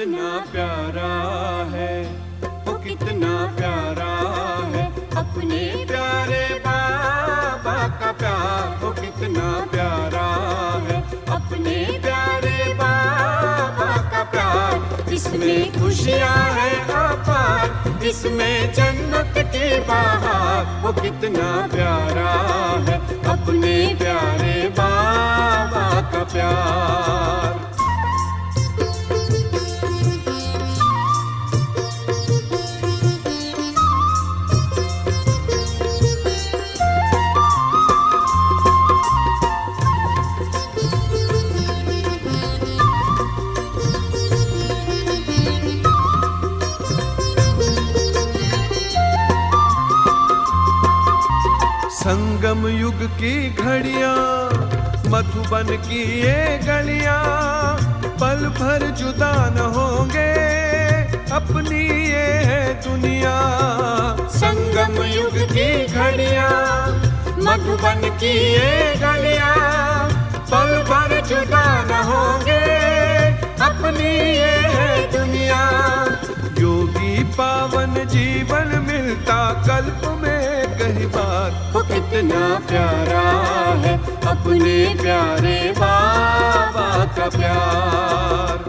कितना प्यारा है, वो कितना प्यारा है अपने प्यारे बाबा का प्यार। वो कितना प्यारा है अपने प्यारे बाबा का प्यार। इसमें खुशियाँ हैं अपार, इसमें जन्नत की बहार। वो कितना प्यारा है अपने प्यारे बाबा का प्यार। संगम युग की घड़ियां, मधुबन की ये गलियां, पल भर जुदा न होंगे अपनी ये है दुनिया। संगम युग की घड़ियां, मधुबन की ये गलियां, पल भर जुदा न होंगे अपनी ये है दुनिया। योगी पावन जीवन मिलता कल्प में कई बार। वो कितना प्यारा है अपने प्यारे बाबा का प्यार।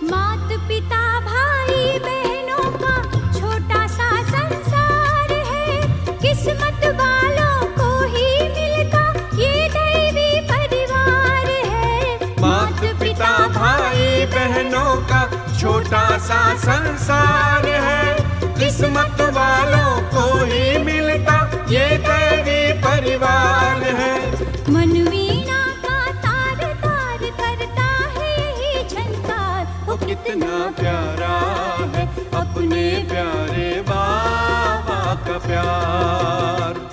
मात पिता भाई बहनों का छोटा सा संसार है, किस्मत वालों को ही मिलता ये दैवी परिवार है। मात पिता भाई बहनों का छोटा सा संसार है, किस्मत वालों को ही मिलता ये दैवी परिवार है। मन वीणा का तार तार करता है ही झनकार। वो कितना प्यारा है अपने प्यारे बाबा का प्यार।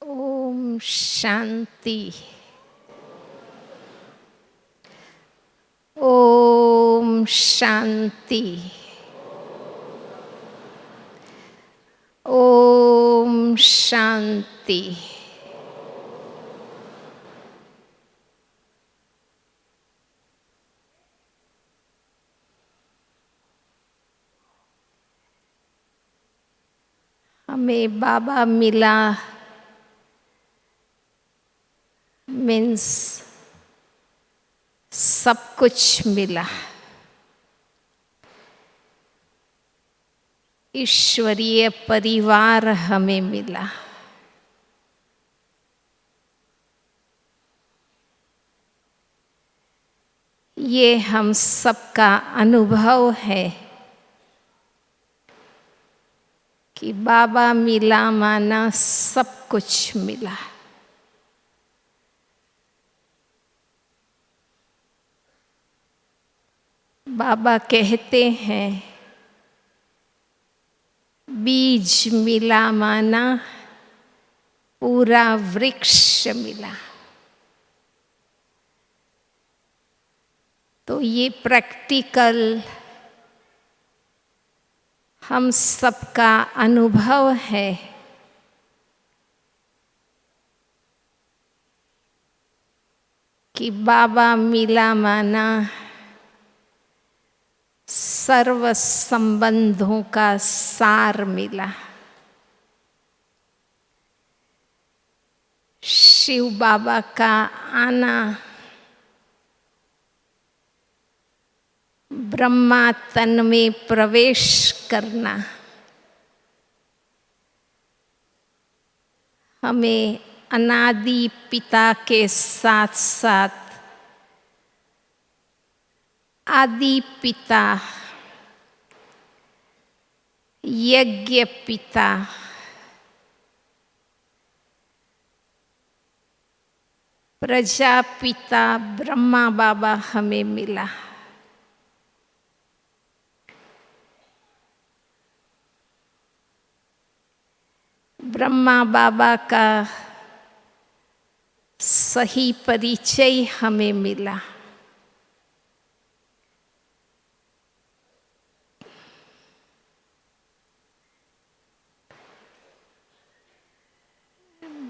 ओम शांति। ओम शांति। ओम शांति। हमें बाबा मिला मीन्स सब कुछ मिला। ईश्वरीय परिवार हमें मिला। ये हम सबका अनुभव है कि बाबा मिला माना सब कुछ मिला। बाबा कहते हैं बीज मिला माना पूरा वृक्ष मिला। तो ये प्रैक्टिकल हम सबका अनुभव है कि बाबा मिला माना सर्व संबंधों का सार मिला। शिव बाबा का आना, ब्रह्मा तन में प्रवेश करना, हमें अनादि पिता के साथ साथ आदि पिता यज्ञ पिता, प्रजापिता ब्रह्मा बाबा हमें मिला। ब्रह्मा बाबा का सही परिचय हमें मिला।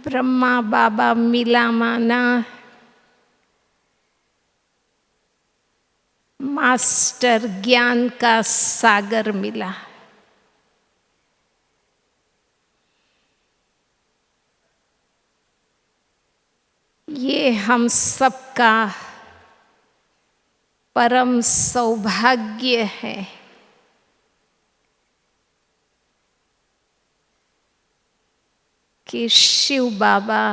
ब्रह्मा बाबा मिला माना मास्टर ज्ञान का सागर मिला। ये हम सबका परम सौभाग्य है कि शिव बाबा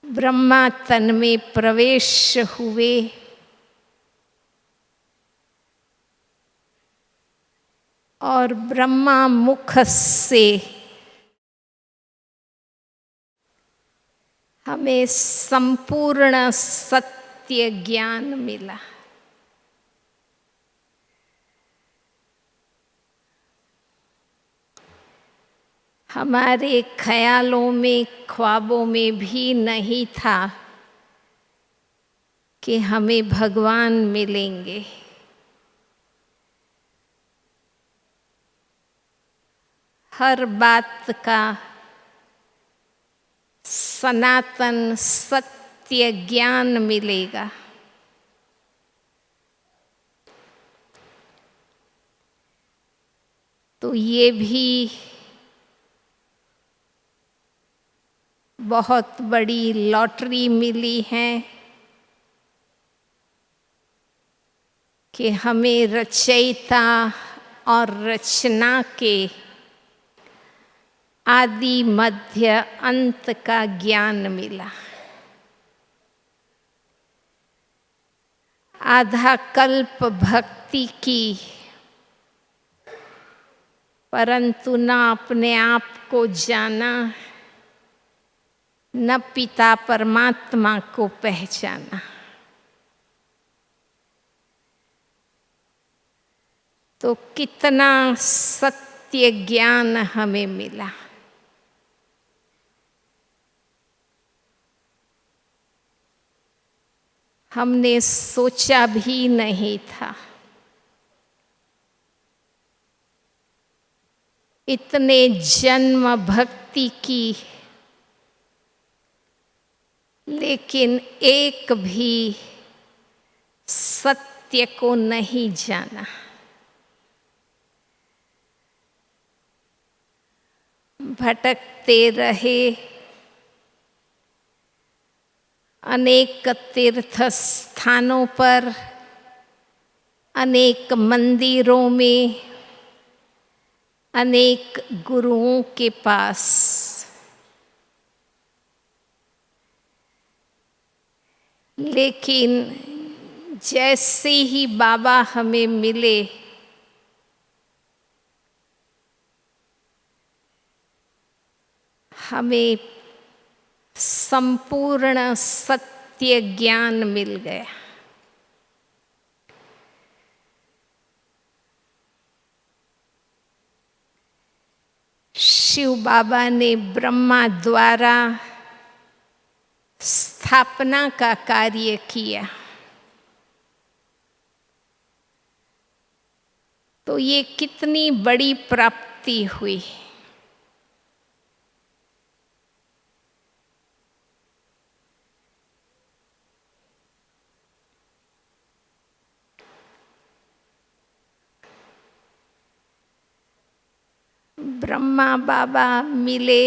ब्रह्मा तन में प्रवेश हुए और ब्रह्मा मुख से हमें संपूर्ण सत्य ज्ञान मिला। हमारे ख्यालों में, ख्वाबों में भी नहीं था कि हमें भगवान मिलेंगे। हर बात का सनातन सत्य ज्ञान मिलेगा। तो ये भी बहुत बड़ी लॉटरी मिली है कि हमें रचयिता और रचना के आदि मध्य अंत का ज्ञान मिला। आधा कल्प भक्ति की, परंतु न अपने आप को जाना, न पिता परमात्मा को पहचाना। तो कितना सत्य ज्ञान हमें मिला। हमने सोचा भी नहीं था इतने जन्म भक्ति की, लेकिन एक भी सत्य को नहीं जाना। भटकते रहे, अनेक तीर्थ स्थानों पर, अनेक मंदिरों में, अनेक गुरुओं के पास, लेकिन जैसे ही बाबा हमें मिले, हमें संपूर्ण सत्य ज्ञान मिल गया। शिव बाबा ने ब्रह्मा द्वारा स्थापना का कार्य किया। तो ये कितनी बड़ी प्राप्ति हुई। ब्रह्मा बाबा मिले,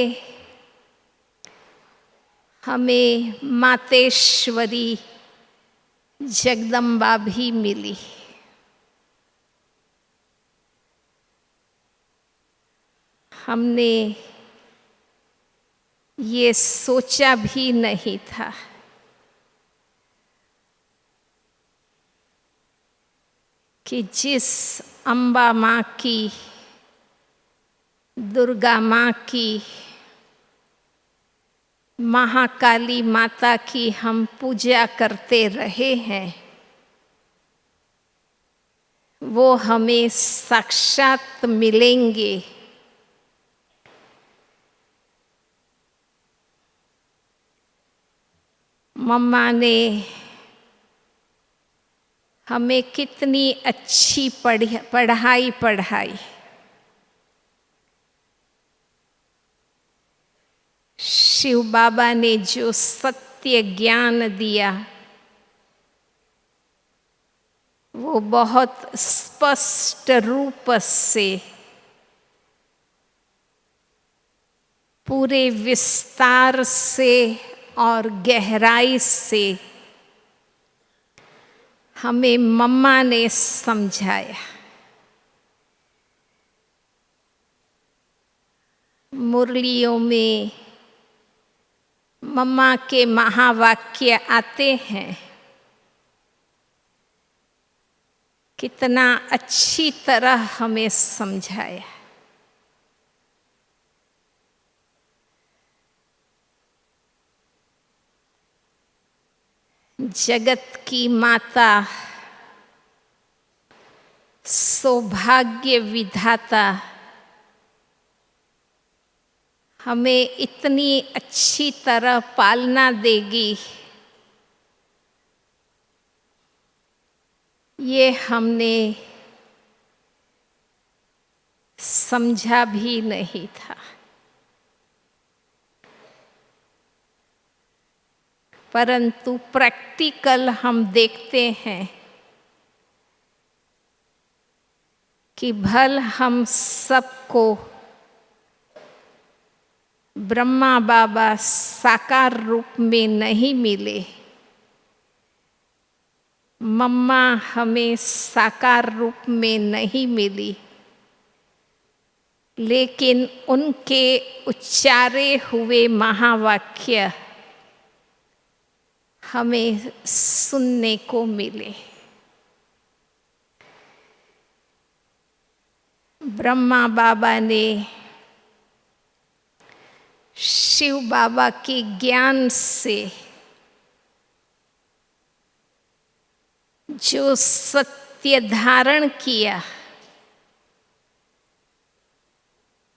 हमें मातेश्वरी जगदम्बा भी मिली। हमने ये सोचा भी नहीं था कि जिस अम्बा माँ की दुर्गा माँ की, महाकाली माता की हम पूजा करते रहे हैं, वो हमें साक्षात मिलेंगे। मम्मा ने हमें कितनी अच्छी पढ़ाई पढ़ाई। शिव बाबा ने जो सत्य ज्ञान दिया वो बहुत स्पष्ट रूप से, पूरे विस्तार से और गहराई से हमें मम्मा ने समझाया। मुरलियों में मम्मा के महावाक्य आते हैं, कितना अच्छी तरह हमें समझाया। जगत की माता, सौभाग्य विधाता हमें इतनी अच्छी तरह पालना देगी, ये हमने समझा भी नहीं था। परंतु प्रैक्टिकल हम देखते हैं कि भल हम सबको ब्रह्मा बाबा साकार रूप में नहीं मिले, मम्मा हमें साकार रूप में नहीं मिली, लेकिन उनके उच्चारे हुए महावाक्य हमें सुनने को मिले। ब्रह्मा बाबा ने शिव बाबा के ज्ञान से जो सत्य धारण किया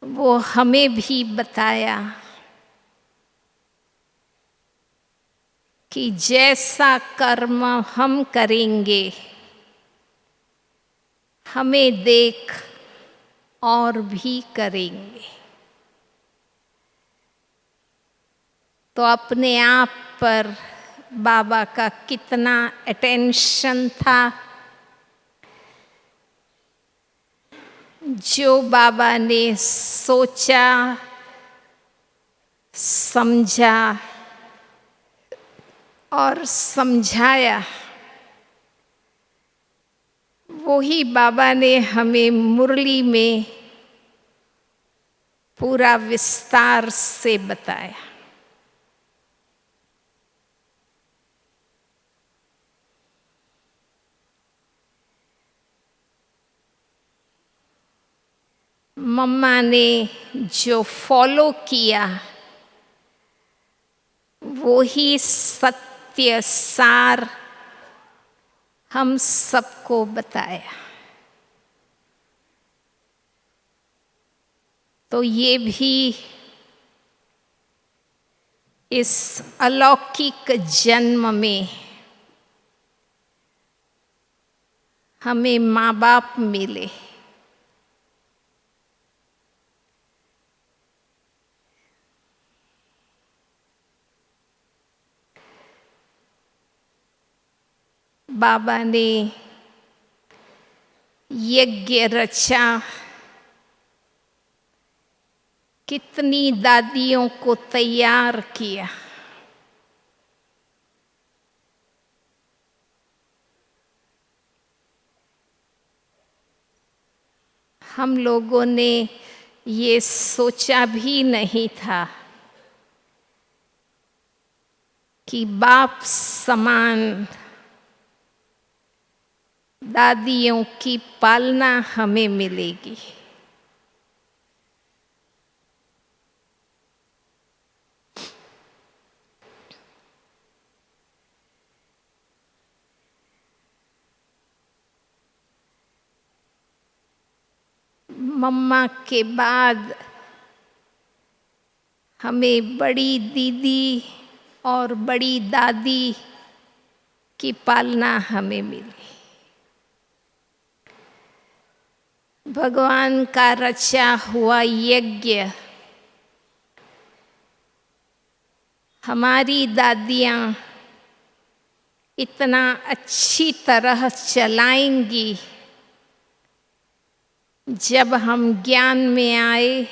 वो हमें भी बताया कि जैसा कर्म हम करेंगे हमें देख और भी करेंगे। तो अपने आप पर बाबा का कितना अटेंशन था। जो बाबा ने सोचा, समझा और समझाया, वही बाबा ने हमें मुरली में पूरा विस्तार से बताया। मम्मा ने जो फॉलो किया वो ही सत्य सार हम सबको बताया। तो ये भी इस अलौकिक जन्म में हमें माँ बाप मिले। बाबा ने यज्ञ रचा, कितनी दादियों को तैयार किया। हम लोगों ने ये सोचा भी नहीं था कि बाप समान दादियों की पालना हमें मिलेगी। मम्मा के बाद हमें बड़ी दीदी और बड़ी दादी की पालना हमें मिली। भगवान का रचा हुआ यज्ञ हमारी दादियाँ इतना अच्छी तरह चलाएंगी, जब हम ज्ञान में आए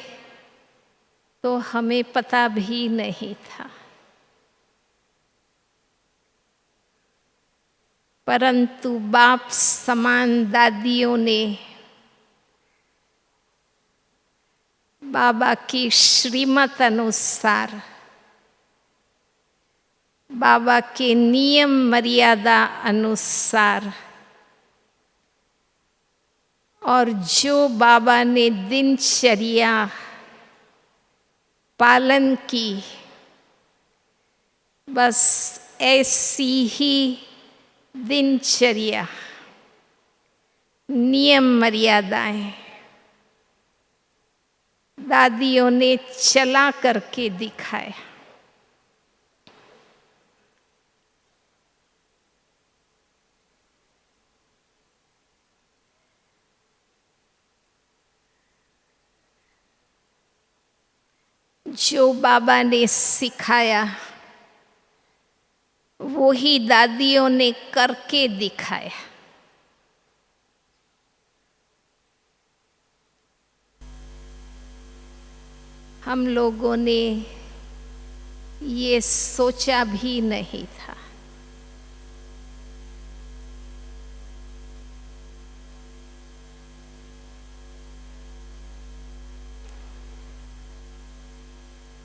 तो हमें पता भी नहीं था। परंतु बाप समान दादियों ने बाबा की श्रीमत अनुसार, बाबा के नियम मर्यादा अनुसार और जो बाबा ने दिनचर्या पालन की, बस ऐसी ही दिनचर्या नियम मर्यादाएं दादियों ने चला करके दिखाया। जो बाबा ने सिखाया वो ही दादियों ने करके दिखाया। हम लोगों ने ये सोचा भी नहीं था।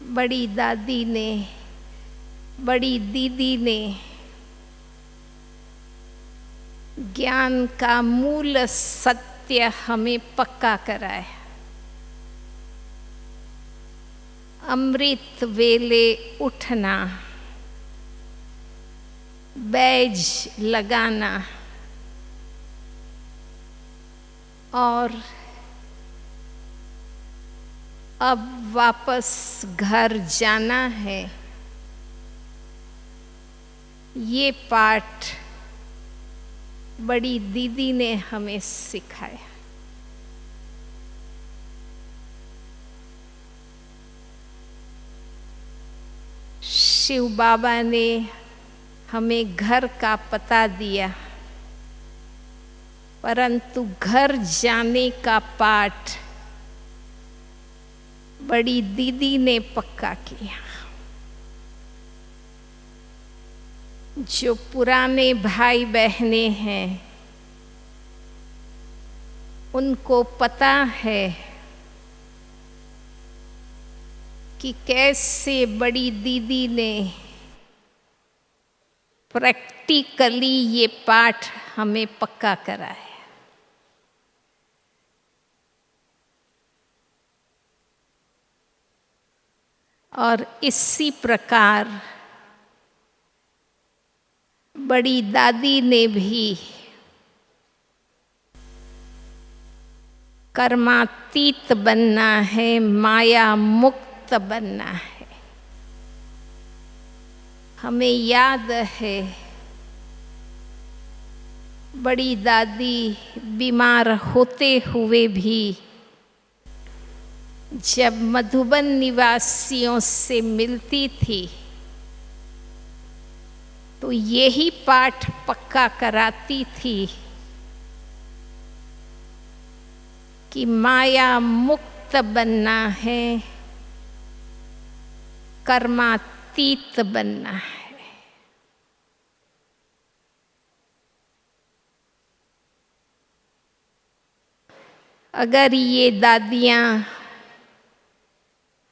बड़ी दादी ने, बड़ी दीदी ने ज्ञान का मूल सत्य हमें पक्का कराया। अमृत वेले उठना, बैज लगाना और अब वापस घर जाना है, ये पाठ बड़ी दीदी ने हमें सिखाया। शिव बाबा ने हमें घर का पता दिया, परंतु घर जाने का पाठ बड़ी दीदी ने पक्का किया। जो पुराने भाई बहनें हैं उनको पता है कि कैसे बड़ी दीदी ने प्रैक्टिकली ये पाठ हमें पक्का कराया। और इसी प्रकार बड़ी दादी ने भी कर्मातीत बनना है, माया मुक्त बनना है। हमें याद है बड़ी दादी बीमार होते हुए भी जब मधुबन निवासियों से मिलती थी तो यही पाठ पक्का कराती थी कि माया मुक्त बनना है, कर्मातीत बनना है। अगर ये दादियाँ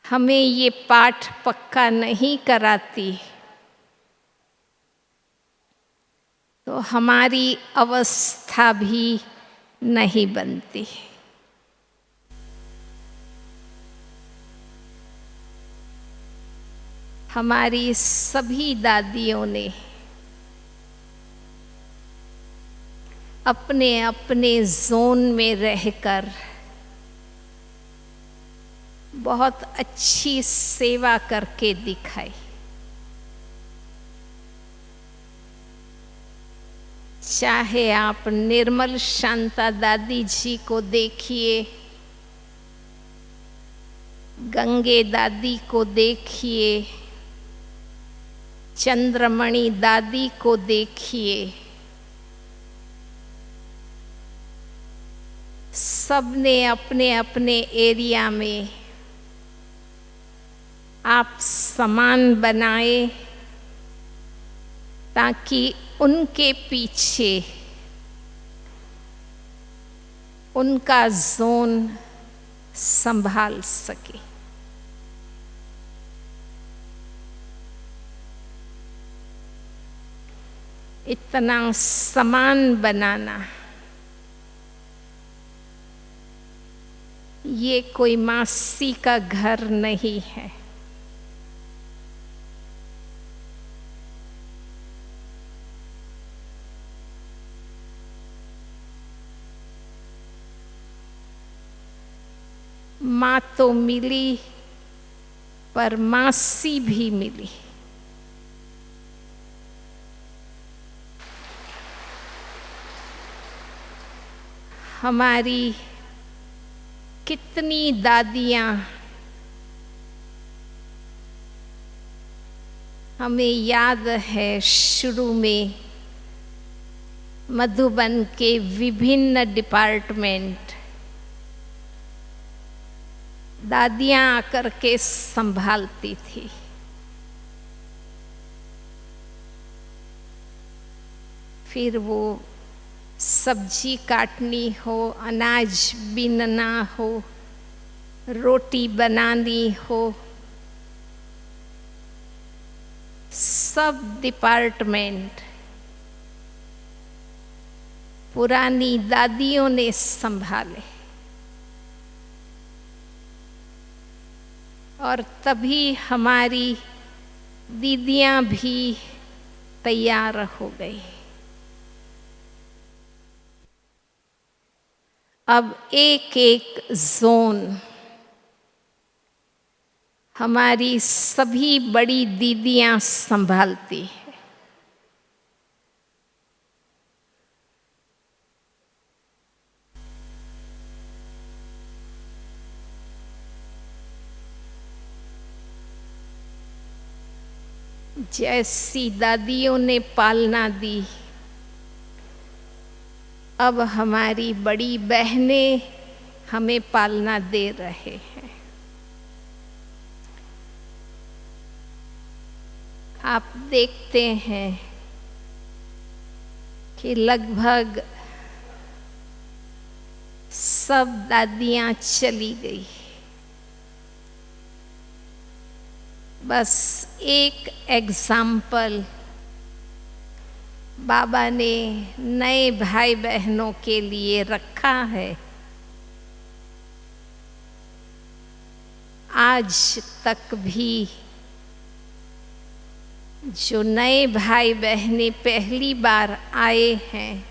हमें ये पाठ पक्का नहीं कराती तो हमारी अवस्था भी नहीं बनती। हमारी सभी दादियों ने अपने अपने जोन में रहकर बहुत अच्छी सेवा करके दिखाई। चाहे आप निर्मल शांता दादी जी को देखिए, गंगे दादी को देखिए, चंद्रमणि दादी को देखिए, सबने अपने अपने एरिया में आप समान बनाए ताकि उनके पीछे उनका जोन संभाल सके। इतना समान बनाना ये कोई मासी का घर नहीं है। माँ तो मिली पर मासी भी मिली। हमारी कितनी दादियाँ हमें याद है, शुरू में मधुबन के विभिन्न डिपार्टमेंट दादियाँ आकर के संभालती थी। फिर वो सब्जी काटनी हो, अनाज बीनना हो, रोटी बनानी हो, सब डिपार्टमेंट पुरानी दादियों ने संभाले। और तभी हमारी दीदियां भी तैयार हो गई। अब एक एक जोन हमारी सभी बड़ी दीदियां संभालती है। जैसी दादियों ने पालना दी, अब हमारी बड़ी बहनें हमें पालना दे रहे हैं। आप देखते हैं कि लगभग सब दादियाँ चली गई, बस एक एग्जाम्पल बाबा ने नए भाई बहनों के लिए रखा है। आज तक भी जो नए भाई बहनें पहली बार आए हैं,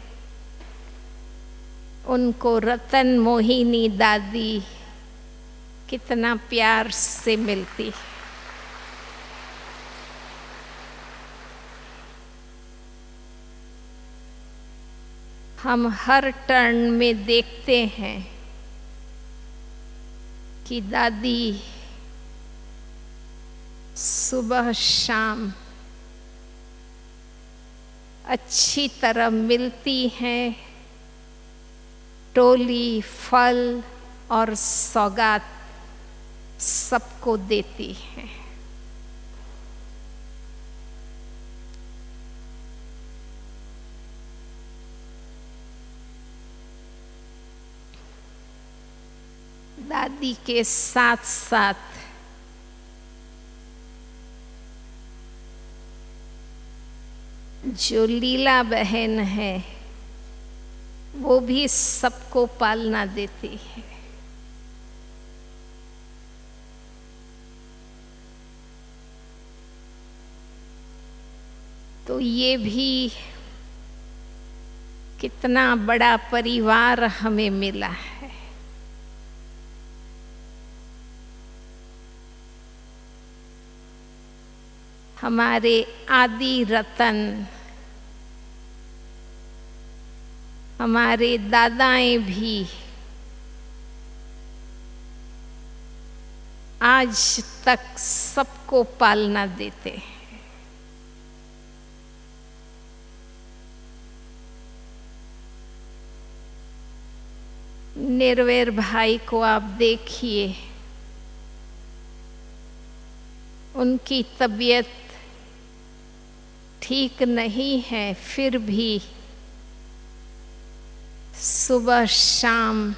उनको रतन मोहिनी दादी कितना प्यार से मिलती है। हम हर टर्न में देखते हैं कि दादी सुबह शाम अच्छी तरह मिलती हैं, टोली, फल और सौगात सबको देती हैं। दादी के साथ साथ जो लीला बहन है वो भी सबको पालना देती है। तो ये भी कितना बड़ा परिवार हमें मिला है। हमारे आदि रतन, हमारे दादाएं भी आज तक सबको पालना देते हैं। निर्वैर भाई को आप देखिए, उनकी तबीयत ठीक नहीं है, फिर भी सुबह शाम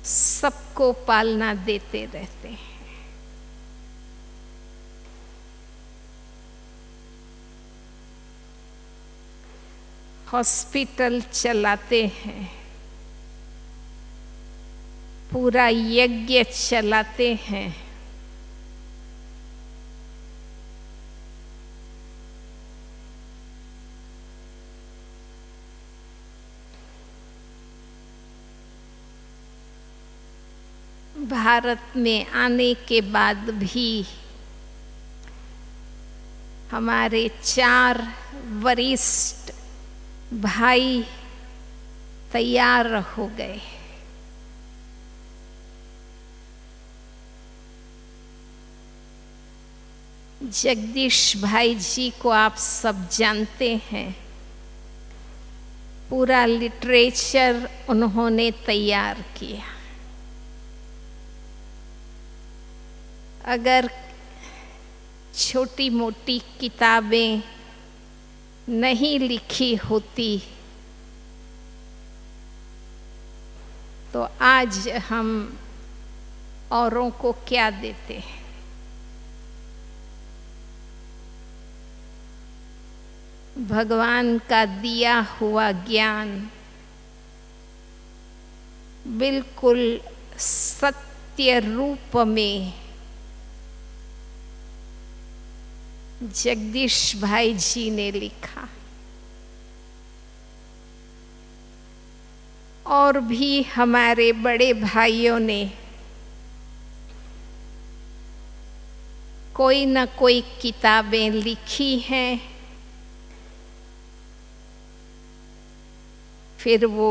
सबको पालना देते रहते हैं। हॉस्पिटल चलाते हैं, पूरा यज्ञ चलाते हैं। भारत में आने के बाद भी हमारे 4 वरिष्ठ भाई तैयार हो गए। जगदीश भाई जी को आप सब जानते हैं, पूरा लिटरेचर उन्होंने तैयार किया। अगर छोटी मोटी किताबें नहीं लिखी होती तो आज हम औरों को क्या देते। भगवान का दिया हुआ ज्ञान बिल्कुल सत्य रूप में जगदीश भाई जी ने लिखा। और भी हमारे बड़े भाइयों ने कोई न कोई किताबें लिखी हैं। फिर वो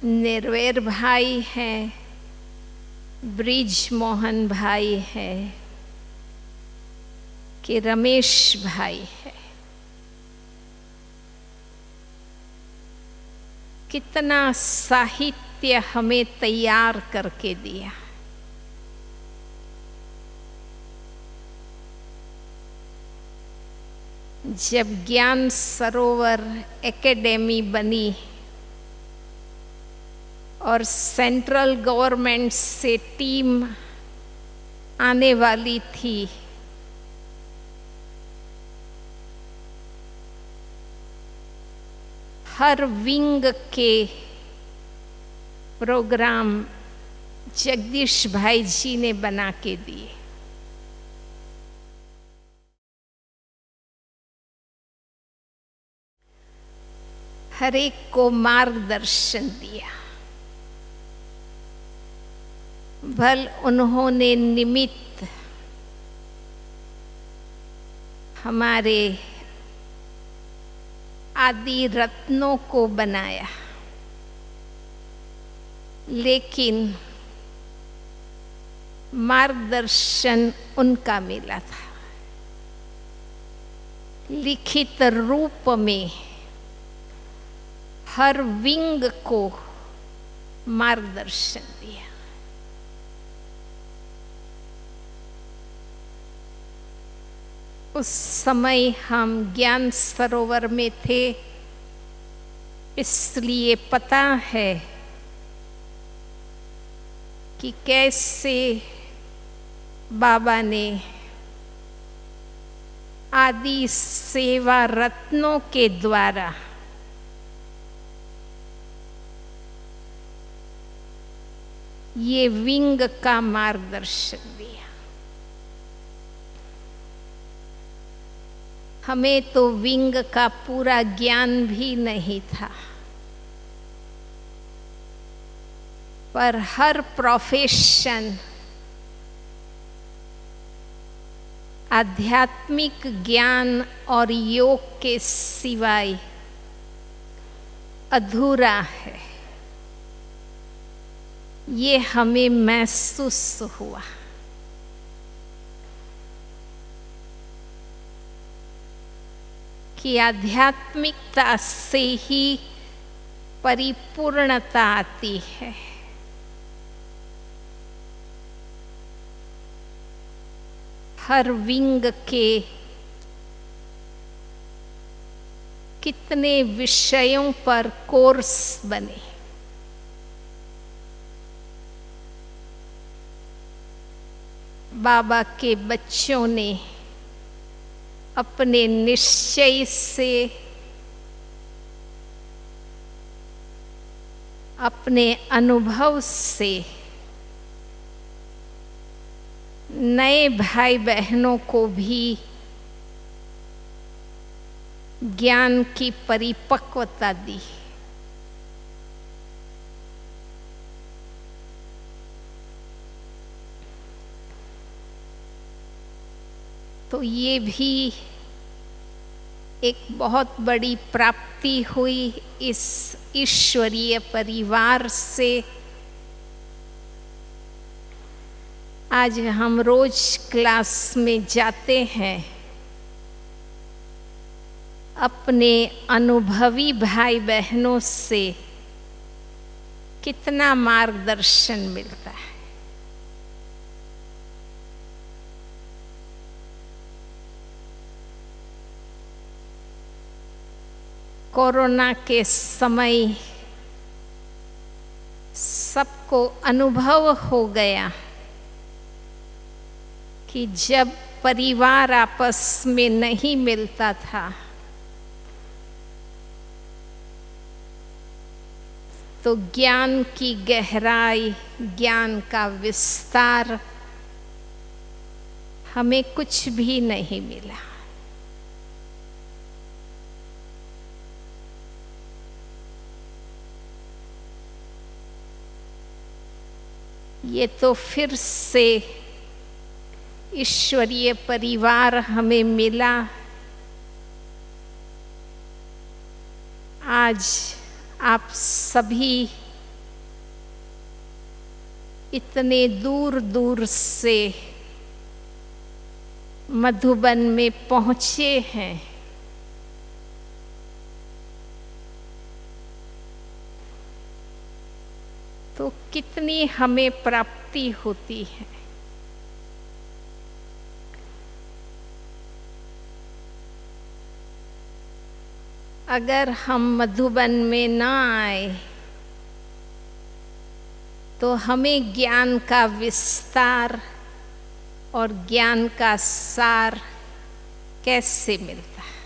निर्वैर भाई हैं, ब्रिज मोहन भाई है कि रमेश भाई है। कितना साहित्य हमें तैयार करके दिया। जब ज्ञान सरोवर एकेडमी बनी और सेंट्रल गवर्नमेंट से टीम आने वाली थी, हर विंग के प्रोग्राम जगदीश भाई जी ने बना के दिए। हर एक को मार्गदर्शन दिया। भल उन्होंने निमित्त हमारे आदि रत्नों को बनाया, लेकिन मार्गदर्शन उनका मिला था। लिखित रूप में हर विंग को मार्गदर्शन दिया। उस समय हम ज्ञान सरोवर में थे, इसलिए पता है कि कैसे बाबा ने आदि सेवा रत्नों के द्वारा ये विंग का मार्गदर्शन दिया। हमें तो विंग का पूरा ज्ञान भी नहीं था, पर हर प्रोफेशन आध्यात्मिक ज्ञान और योग के सिवाय अधूरा है, ये हमें महसूस हुआ। कि आध्यात्मिकता से ही परिपूर्णता आती है। हर विंग के कितने विषयों पर कोर्स बने, बाबा के बच्चों ने अपने निश्चय से, अपने अनुभव से नए भाई बहनों को भी ज्ञान की परिपक्वता दी। तो ये भी एक बहुत बड़ी प्राप्ति हुई इस ईश्वरीय परिवार से। आज हम रोज क्लास में जाते हैं, अपने अनुभवी भाई बहनों से कितना मार्गदर्शन मिलता है। कोरोना के समय सबको अनुभव हो गया कि जब परिवार आपस में नहीं मिलता था तो ज्ञान की गहराई, ज्ञान का विस्तार हमें कुछ भी नहीं मिला। ये तो फिर से ईश्वरीय परिवार हमें मिला। आज आप सभी इतने दूर दूर से मधुबन में पहुँचे हैं। तो कितनी हमें प्राप्ति होती है। अगर हम मधुबन में ना आए तो हमें ज्ञान का विस्तार और ज्ञान का सार कैसे मिलता है।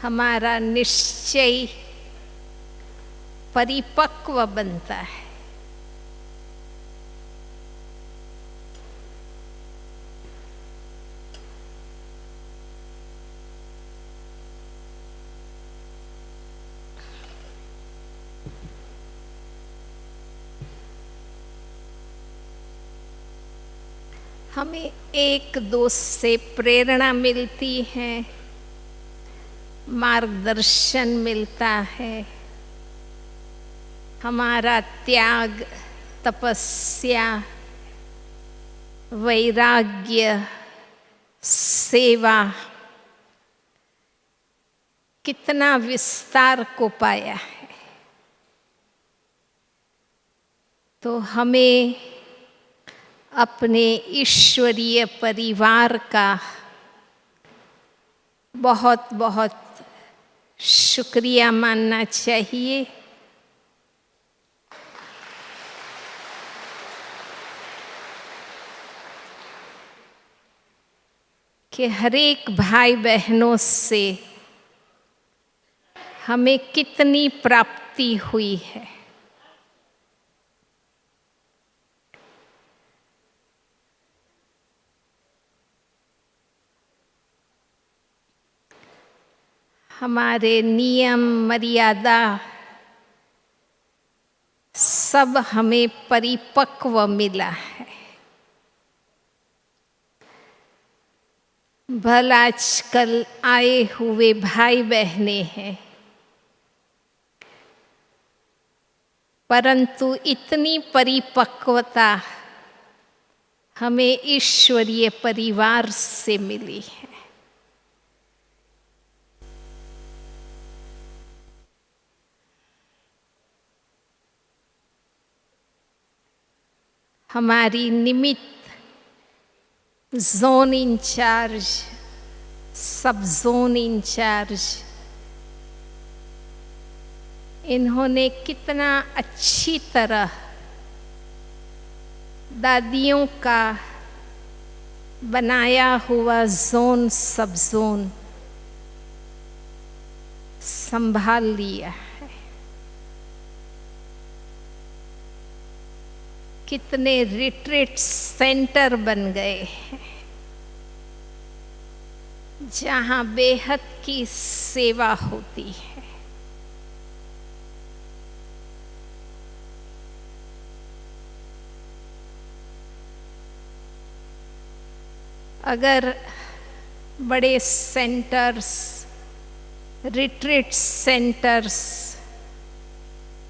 हमारा निश्चय परिपक्व बनता है। हमें एक दोस्त से प्रेरणा मिलती है, मार्गदर्शन मिलता है। हमारा त्याग, तपस्या, वैराग्य, सेवा कितना विस्तार को पाया है। तो हमें अपने ईश्वरीय परिवार का बहुत बहुत शुक्रिया मानना चाहिए। कि हर एक भाई बहनों से हमें कितनी प्राप्ति हुई है। हमारे नियम मर्यादा सब हमें परिपक्व मिला है। भला आजकल आए हुए भाई बहने हैं, परंतु इतनी परिपक्वता हमें ईश्वरीय परिवार से मिली है। हमारी निमित्त जोन इंचार्ज, सब जोन इंचार्ज, इन्होंने कितना अच्छी तरह दादियों का बनाया हुआ जोन सब जोन संभाल लिया है। कितने रिट्रीट सेंटर बन गए हैं जहाँ बेहद की सेवा होती है। अगर बड़े सेंटर्स, रिट्रीट सेंटर्स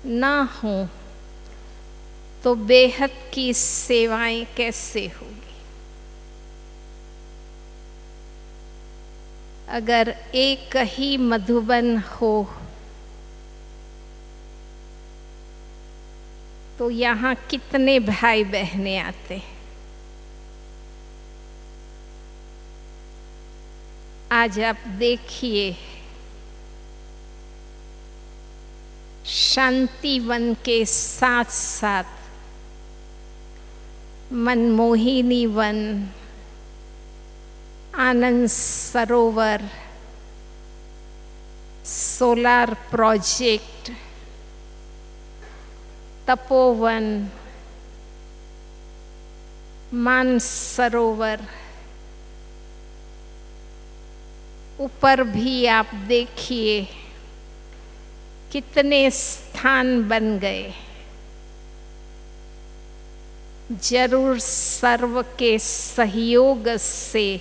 ना हों तो बेहद की सेवाएं कैसे होगी? अगर एक ही मधुबन हो तो यहाँ कितने भाई बहने आते हैं। आज आप देखिए, शांतिवन के साथ साथ मनमोहिनी वन, आनंद सरोवर, सोलार प्रोजेक्ट, तपोवन, मानसरोवर, ऊपर भी आप देखिए कितने स्थान बन गए। जरूर सर्व के सहयोग से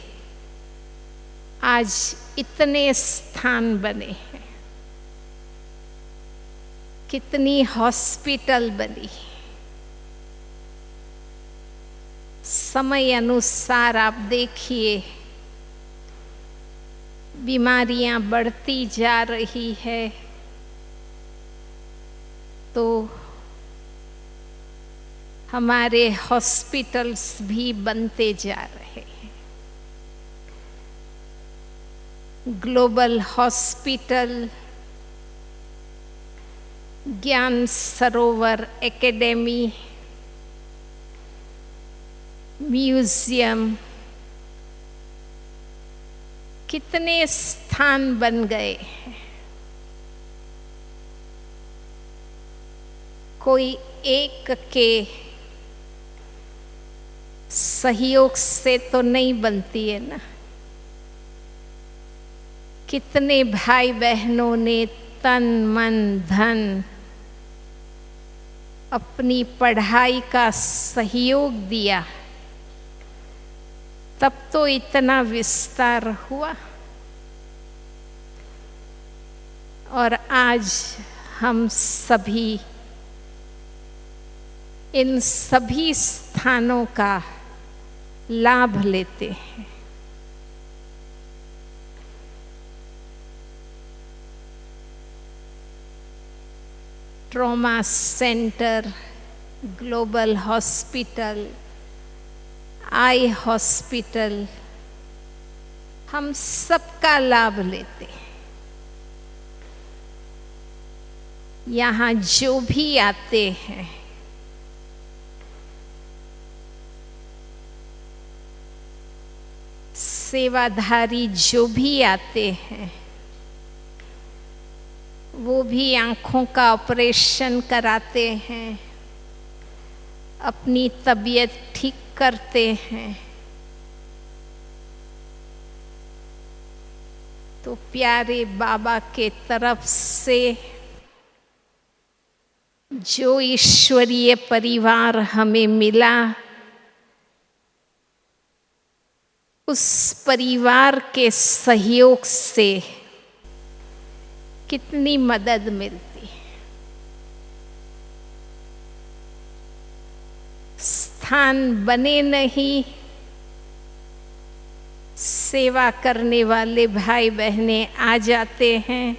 आज इतने स्थान बने हैं। कितनी हॉस्पिटल बनी। समय अनुसार आप देखिए बीमारियां बढ़ती जा रही है तो हमारे हॉस्पिटल्स भी बनते जा रहे हैं। ग्लोबल हॉस्पिटल, ज्ञान सरोवर एकेडमी, म्यूजियम, कितने स्थान बन गए हैं। कोई एक के सहयोग से तो नहीं बनती है ना। कितने भाई बहनों ने तन मन धन अपनी पढ़ाई का सहयोग दिया, तब तो इतना विस्तार हुआ। और आज हम सभी इन सभी स्थानों का लाभ लेते हैं। Trauma centre, global hospital, eye hospital, हम सबका लाभ लेते हैं। यहाँ जो भी आते हैं सेवाधारी, जो भी आते हैं वो भी आँखों का ऑपरेशन कराते हैं, अपनी तबीयत ठीक करते हैं। तो प्यारे बाबा के तरफ से जो ईश्वरीय परिवार हमें मिला, उस परिवार के सहयोग से कितनी मदद मिलती है। स्थान बने नहीं, सेवा करने वाले भाई बहनें आ जाते हैं,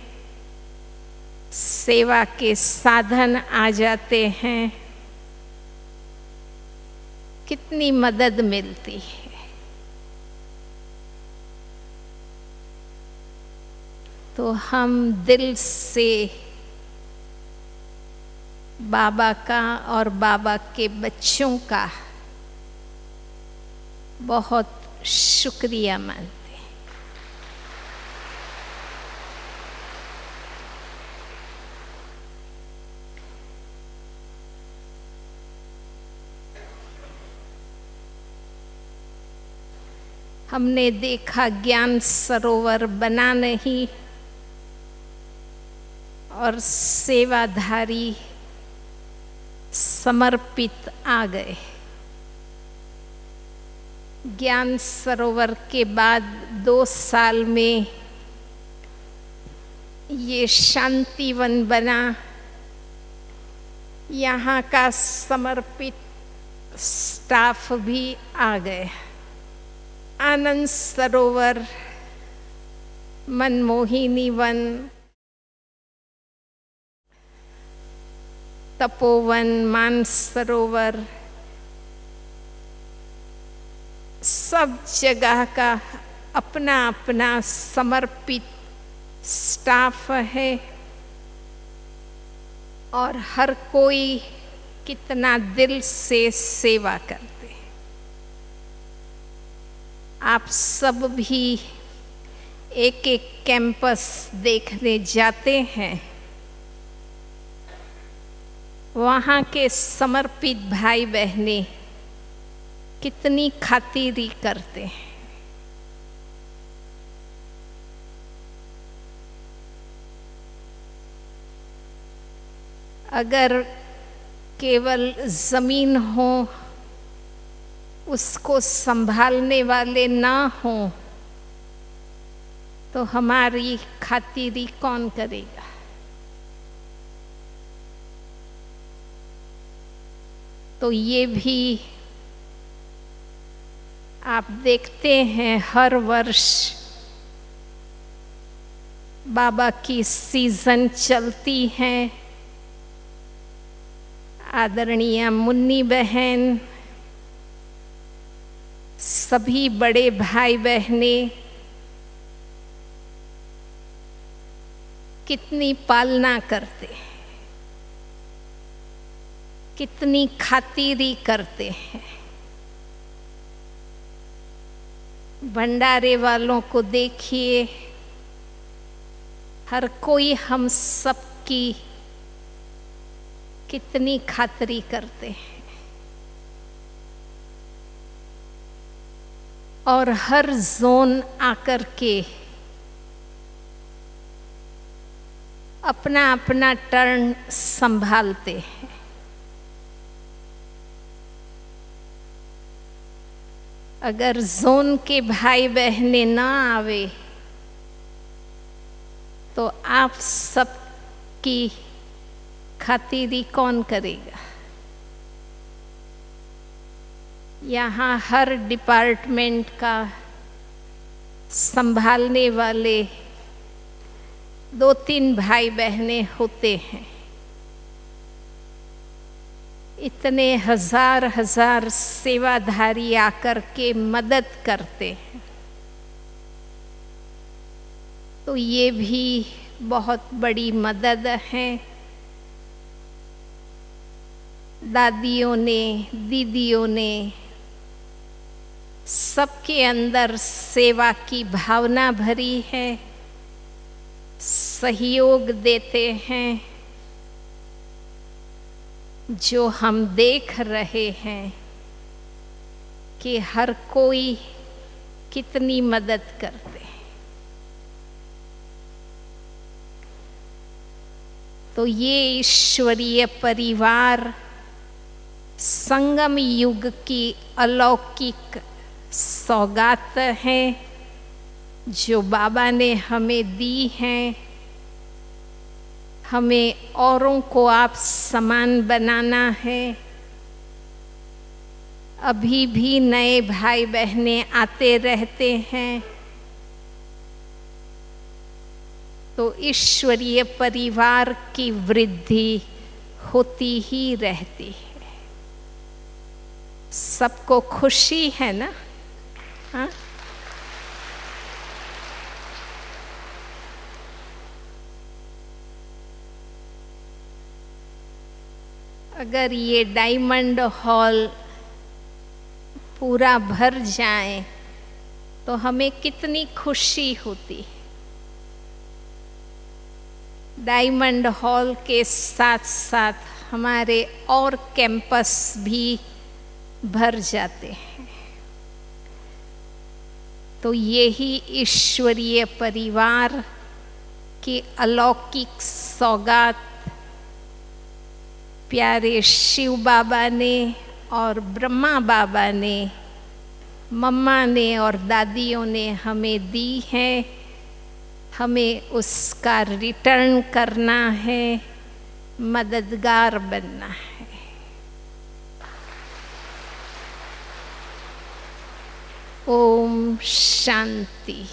सेवा के साधन आ जाते हैं, कितनी मदद मिलती है। तो हम दिल से बाबा का और बाबा के बच्चों का बहुत शुक्रिया मानते हैं। हमने देखा ज्ञान सरोवर बना नहीं और सेवाधारी समर्पित आ गए। ज्ञान सरोवर के बाद 2 साल में ये शांतिवन बना। यहाँ का समर्पित स्टाफ भी आ गए। आनंद सरोवर, मनमोहिनी वन, तपोवन, मानसरोवर, सब जगह का अपना अपना समर्पित स्टाफ है और हर कोई कितना दिल से सेवा करते हैं। आप सब भी एक एक कैंपस देखने जाते हैं, वहाँ के समर्पित भाई बहनें कितनी खातिरी करते हैं। अगर केवल ज़मीन हो, उसको संभालने वाले ना हो, तो हमारी खातिरी कौन करेगा। तो ये भी आप देखते हैं, हर वर्ष बाबा की सीजन चलती है। आदरणीय मुन्नी बहन, सभी बड़े भाई बहनें कितनी पालना करते हैं, कितनी खातिरी करते हैं। भंडारे वालों को देखिए, हर कोई हम सब की कितनी खातिरी करते हैं। और हर जोन आकर के अपना अपना टर्न संभालते हैं। अगर जोन के भाई बहनें ना आवे तो आप सब की खातिरी कौन करेगा। यहाँ हर डिपार्टमेंट का संभालने वाले 2-3 भाई बहनें होते हैं। इतने हजार हजार सेवाधारी आकर के मदद करते हैं। तो ये भी बहुत बड़ी मदद है। दादियों ने, दीदियों ने, सबके अंदर सेवा की भावना भरी है, सहयोग देते हैं। जो हम देख रहे हैं कि हर कोई कितनी मदद करते हैं। तो ये ईश्वरीय परिवार संगम युग की अलौकिक सौगात है जो बाबा ने हमें दी हैं। हमें औरों को आप समान बनाना है। अभी भी नए भाई बहनें आते रहते हैं, तो ईश्वरीय परिवार की वृद्धि होती ही रहती है। सबको खुशी है ना? हाँ? अगर ये डायमंड हॉल पूरा भर जाए तो हमें कितनी खुशी होती। डायमंड हॉल के साथ साथ हमारे और कैंपस भी भर जाते हैं। तो यही ईश्वरीय परिवार की अलौकिक सौगात प्यारे शिव बाबा ने और ब्रह्मा बाबा ने, मम्मा ने और दादियों ने हमें दी है। हमें उसका रिटर्न करना है, मददगार बनना है। ओम शांति।